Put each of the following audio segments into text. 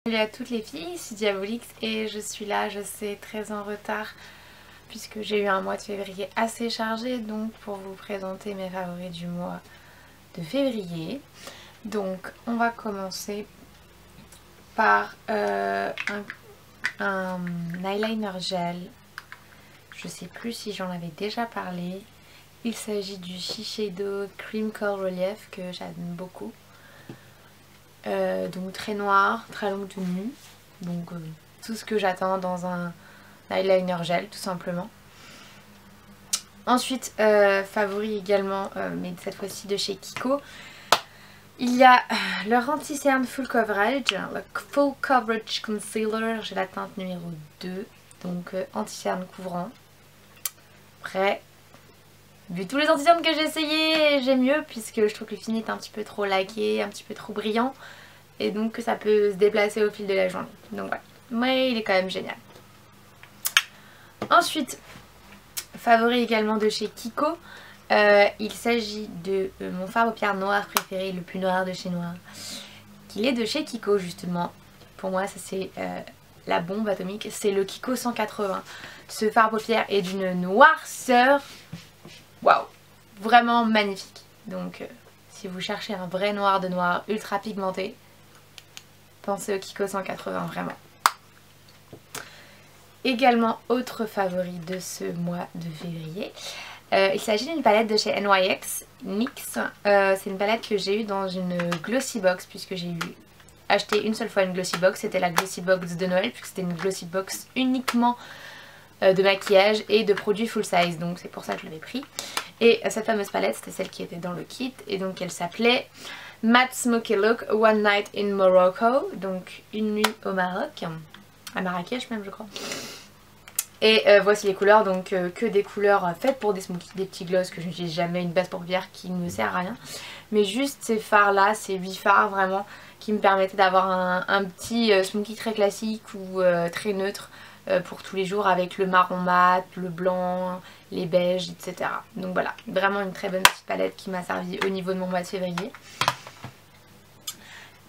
Salut à toutes les filles, c'est Diabolix et je suis là, je sais, très en retard puisque j'ai eu un mois de février assez chargé, donc pour vous présenter mes favoris du mois de février. Donc on va commencer par un eyeliner gel, je sais plus si j'en avais déjà parlé. Il s'agit du Shiseido Cream Curl Relief que j'aime beaucoup. Donc très noir, très longue tenue, donc tout ce que j'attends dans un eyeliner gel tout simplement. Ensuite favori également, mais cette fois-ci de chez Kiko, il y a leur anti-cerne full coverage, le full coverage concealer, j'ai la teinte numéro 2, donc anti-cerne couvrant. Après, vu tous les anti-cernes que j'ai essayé, j'ai mieux puisque je trouve que le fini est un petit peu trop laqué, un petit peu trop brillant. Et donc ça peut se déplacer au fil de la journée. Donc voilà. Mais il est quand même génial. Ensuite, favori également de chez Kiko. Il s'agit de mon fard à paupières noir préféré, le plus noir de chez Noir. Qu'il est de chez Kiko justement. Pour moi ça c'est la bombe atomique. C'est le Kiko 180. Ce fard à paupières est d'une noirceur. Waouh, vraiment magnifique. Donc si vous cherchez un vrai noir de noir ultra pigmenté, pensez au Kiko 180 vraiment. Également autre favori de ce mois de février, il s'agit d'une palette de chez NYX NYX. C'est une palette que j'ai eue dans une glossy box puisque j'ai acheté une seule fois une glossy box. C'était la glossy box de Noël puisque c'était une glossy box uniquement de maquillage et de produits full size, donc c'est pour ça que je l'avais pris. Et cette fameuse palette c'était celle qui était dans le kit et donc elle s'appelait Matte Smoky Look One Night in Morocco, donc une nuit au Maroc, à Marrakech même je crois. Et voici les couleurs, donc que des couleurs faites pour des smoky, des petits gloss que je n'utilise jamais, une base paupières qui ne me sert à rien. Mais juste ces fards là, ces 8 fards vraiment qui me permettaient d'avoir un petit smoky très classique ou très neutre pour tous les jours avec le marron mat, le blanc, les beiges, etc. Donc voilà, vraiment une très bonne petite palette qui m'a servi au niveau de mon mois de février.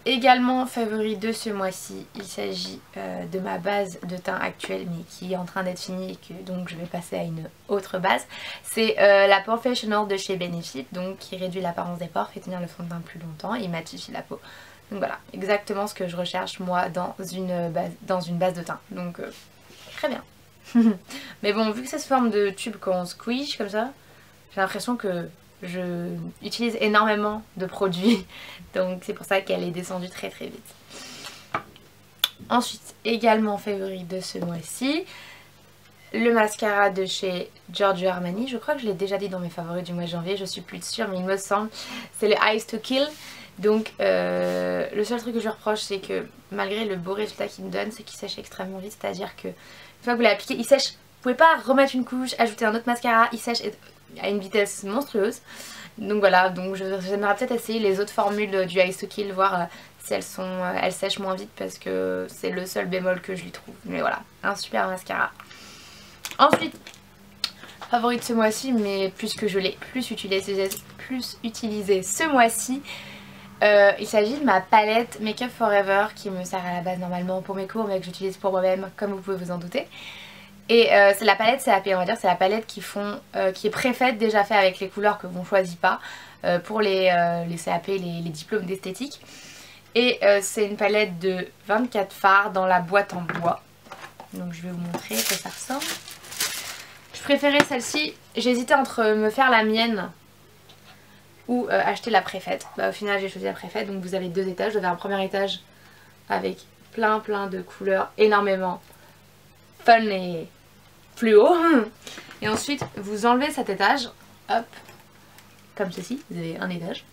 Également favori de ce mois-ci, il s'agit de ma base de teint actuelle mais qui est en train d'être finie et que donc je vais passer à une autre base. C'est la Professional de chez Benefit, donc qui réduit l'apparence des pores, fait tenir le fond de teint plus longtemps et matifie la peau. Donc voilà, exactement ce que je recherche moi dans une base de teint, donc très bien. Mais bon, vu que ça se forme de tubes quand on squeeze comme ça, j'ai l'impression que je utilise énormément de produits, donc c'est pour ça qu'elle est descendue très vite. Ensuite, également favori de ce mois-ci, le mascara de chez Giorgio Armani. Je crois que je l'ai déjà dit dans mes favoris du mois de janvier, je suis plus sûre mais il me semble. C'est le Eyes to Kill. Donc le seul truc que je reproche c'est que malgré le beau résultat qu'il me donne, c'est qu'il sèche extrêmement vite, c'est-à-dire que une fois que vous l'avez appliqué, il sèche. Vous pouvez pas remettre une couche, ajouter un autre mascara, il sèche à une vitesse monstrueuse. Donc voilà, donc j'aimerais peut-être essayer les autres formules du Eyes to Kill, voir si elles sèchent moins vite parce que c'est le seul bémol que je lui trouve. Mais voilà, un super mascara. Ensuite, favori de ce mois-ci, mais puisque je l'ai plus utilisé ce mois-ci, il s'agit de ma palette Make Up Forever qui me sert à la base normalement pour mes cours mais que j'utilise pour moi-même comme vous pouvez vous en douter. Et c'est la palette CAP, on va dire, c'est la palette qui est préfaite, déjà fait avec les couleurs que l'on choisit pas pour les CAP, les diplômes d'esthétique. Et c'est une palette de 24 fards dans la boîte en bois. Donc je vais vous montrer que ça ressemble. Je préférais celle-ci, j'hésitais entre me faire la mienne ou acheter la préfaite. Au final j'ai choisi la préfaite, donc vous avez 2 étages. Vous avez un premier étage avec plein de couleurs, énormément fun et fluo. Et ensuite vous enlevez cet étage, hop, comme ceci, vous avez un étage.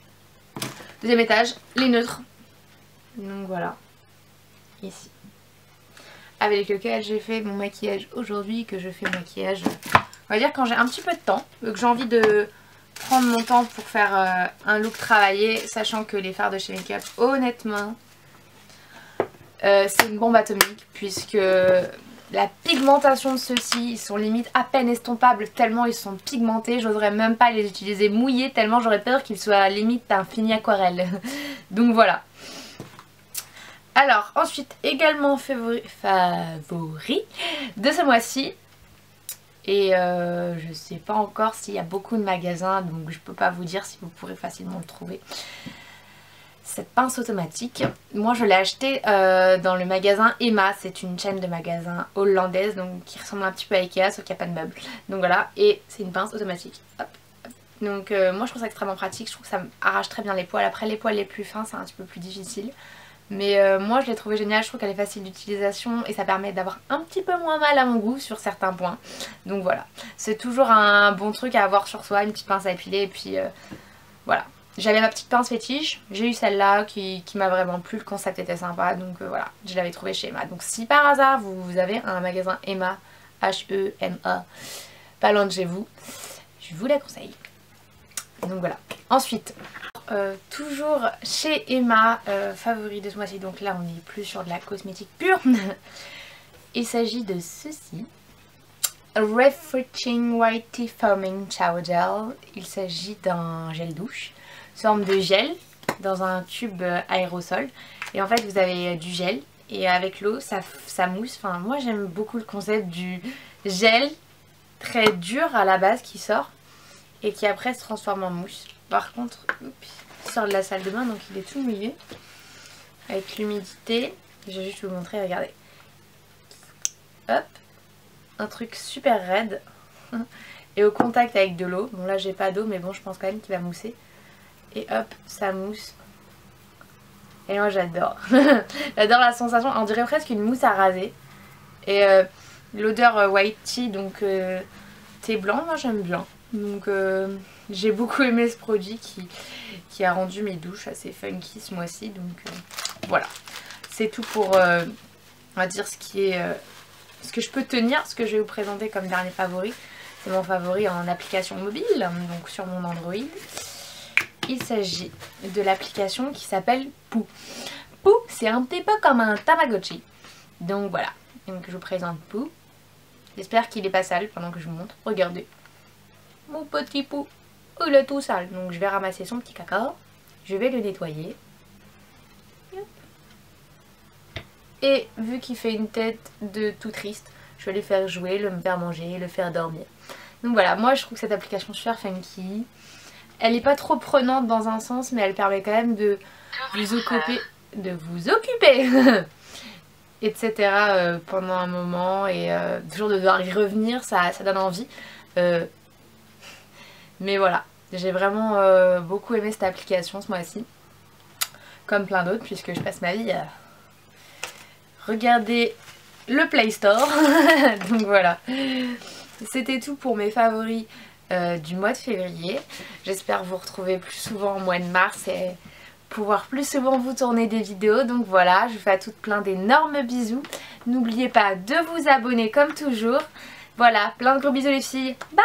Deuxième étage, les neutres. Donc voilà, ici. Avec lequel j'ai fait mon maquillage aujourd'hui, que je fais mon maquillage, on va dire quand j'ai un petit peu de temps, que j'ai envie de prendre mon temps pour faire un look travaillé, sachant que les fards de chez Make Up, honnêtement, c'est une bombe atomique puisque la pigmentation de ceux-ci, ils sont limite à peine estompables tellement ils sont pigmentés. J'oserais même pas les utiliser mouillés tellement j'aurais peur qu'ils soient limite un fini aquarelle. Donc voilà. Alors ensuite également favori de ce mois-ci. Et je sais pas encore s'il y a beaucoup de magasins, donc je peux pas vous dire si vous pourrez facilement le trouver. Cette pince automatique, moi je l'ai achetée dans le magasin Emma, c'est une chaîne de magasins hollandaise donc qui ressemble un petit peu à Ikea sauf qu'il n'y a pas de meubles. Donc voilà, et c'est une pince automatique. Hop, hop. Donc moi je trouve ça extrêmement pratique, je trouve que ça arrache très bien les poils. Après les poils les plus fins c'est un petit peu plus difficile. Mais moi je l'ai trouvé géniale, je trouve qu'elle est facile d'utilisation et ça permet d'avoir un petit peu moins mal à mon goût sur certains points. Donc voilà, c'est toujours un bon truc à avoir sur soi, une petite pince à épiler et puis voilà. J'avais ma petite pince fétiche, j'ai eu celle-là qui m'a vraiment plu, le concept était sympa, donc voilà, je l'avais trouvé chez Emma. Donc si par hasard vous avez un magasin Emma, H-E-M-A, pas loin de chez vous, je vous la conseille. Donc voilà. Ensuite, toujours chez Emma, favori de ce mois-ci, donc là on est plus sur de la cosmétique pure. Il s'agit de ceci. Refreshing Whitey Foaming Shower Gel. Il s'agit d'un gel douche, forme de gel dans un tube aérosol. Et en fait vous avez du gel et avec l'eau ça mousse. Enfin moi j'aime beaucoup le concept du gel très dur à la base qui sort et qui après se transforme en mousse. Par contre, il sort de la salle de bain donc il est tout mouillé avec l'humidité. Je vais juste vous montrer, regardez. Hop, un truc super raide et au contact avec de l'eau. Bon là j'ai pas d'eau mais bon je pense quand même qu'il va mousser. Et hop, ça mousse. Et moi j'adore. J'adore la sensation, on dirait presque une mousse à raser. Et l'odeur white tea, donc thé blanc, moi j'aime bien. Donc j'ai beaucoup aimé ce produit qui a rendu mes douches assez funky ce mois-ci. Donc voilà, c'est tout pour on va dire ce que je peux tenir. Ce que je vais vous présenter comme dernier favori, c'est mon favori en application mobile, donc sur mon Android. Il s'agit de l'application qui s'appelle Poo. Poo, c'est un petit peu comme un Tamagotchi. Donc voilà, donc je vous présente Poo. J'espère qu'il n'est pas sale pendant que je vous montre. Regardez, mon petit Poo, il est tout sale. Donc je vais ramasser son petit caca, je vais le nettoyer. Et vu qu'il fait une tête de tout triste, je vais lui faire jouer, le faire manger, le faire dormir. Donc voilà, moi je trouve que cette application super funky. Elle n'est pas trop prenante dans un sens, mais elle permet quand même de vous occuper, etc. Pendant un moment et toujours de devoir y revenir, ça donne envie. Mais voilà, j'ai vraiment beaucoup aimé cette application ce mois-ci, comme plein d'autres, puisque je passe ma vie à regarder le Play Store. Donc voilà, c'était tout pour mes favoris du mois de février. J'espère vous retrouver plus souvent au mois de mars et pouvoir plus souvent vous tourner des vidéos. Donc voilà, je vous fais à toutes plein d'énormes bisous. N'oubliez pas de vous abonner comme toujours. Voilà, plein de gros bisous les filles. Bye!